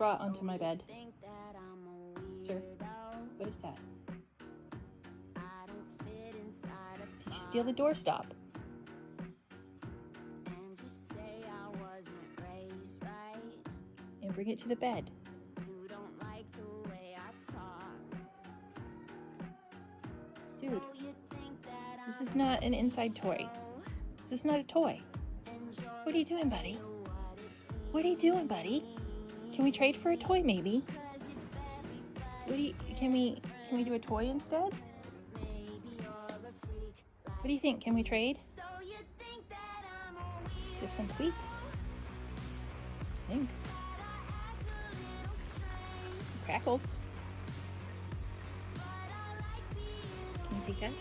brought onto my bed. Sir, what is that? Did you steal the doorstop? And bring it to the bed. Dude, this is not an inside toy. This is not a toy. What are you doing, buddy? What are you doing, buddy? Can we trade for a toy, maybe? Can we do a toy instead? What do you think? Can we trade? This one squeaks? I think. Crackles. Can you take that?